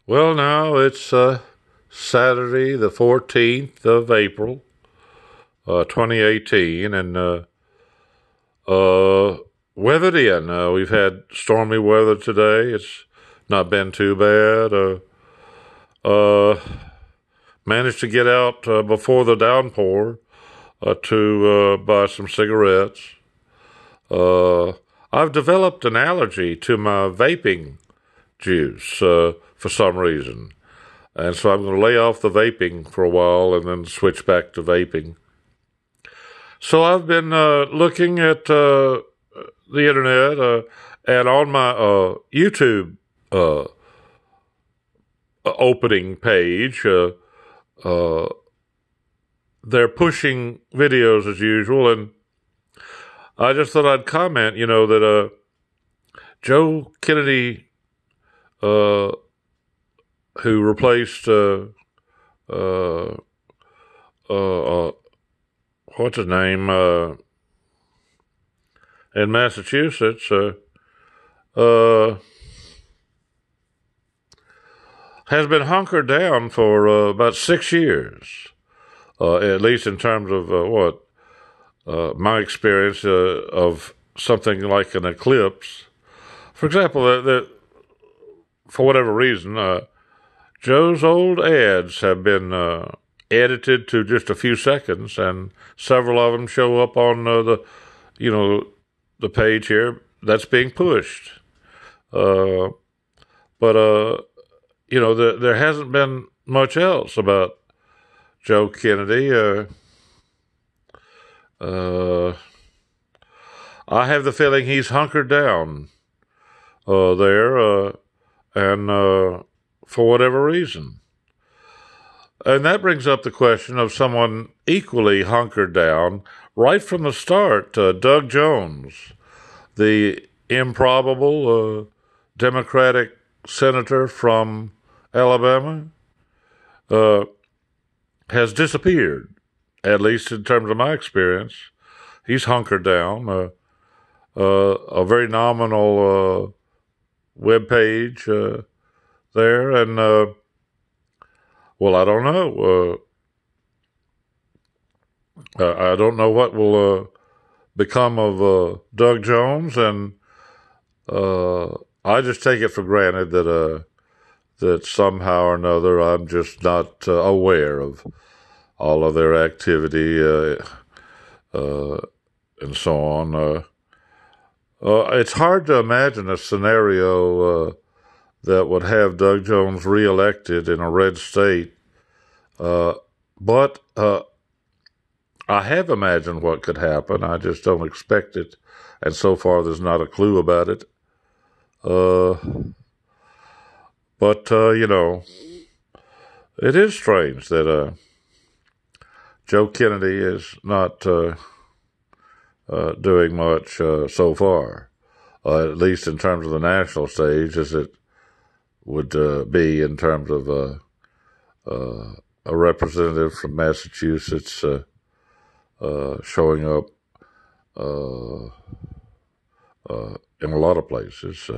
Well, now it's Saturday, the 14th of April, 2018, and uh, weathered in. We've had stormy weather today. It's not been too bad. Uh, Managed to get out before the downpour to buy some cigarettes. Uh, I've developed an allergy to my vaping juice for some reason. And so I'm going to lay off the vaping for a while and then switch back to vaping. So I've been looking at the internet and on my YouTube opening page. Uh, they're pushing videos as usual, and I just thought I'd comment, that Joe Kennedy, who replaced what's his name in Massachusetts, has been hunkered down for about 6 years, at least in terms of my experience of something like an eclipse. For example, for whatever reason, Joe's old ads have been edited to just a few seconds, and several of them show up on the page here that's being pushed. But there hasn't been much else about Joe Kennedy. I have the feeling he's hunkered down there, and for whatever reason. And that brings up the question of someone equally hunkered down right from the start, Doug Jones, the improbable Democratic senator from Alabama, has disappeared, at least in terms of my experience. He's hunkered down. A very nominal web page there, and I don't know. I don't know what will become of Doug Jones, and I just take it for granted that somehow or another I'm just not aware of all of their activity and so on. It's hard to imagine a scenario that would have Doug Jones reelected in a red state, but I have imagined what could happen. I just don't expect it, and so far there's not a clue about it. But it is strange that Joe Kennedy is not doing much so far, at least in terms of the national stage, as it would be in terms of a representative from Massachusetts showing up in a lot of places.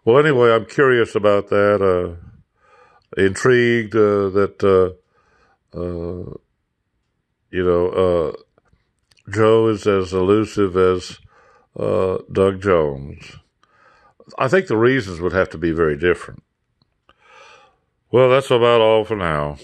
Well, anyway, I'm curious about that. Intrigued that Joe is as elusive as Doug Jones. I think the reasons would have to be very different. Well, that's about all for now.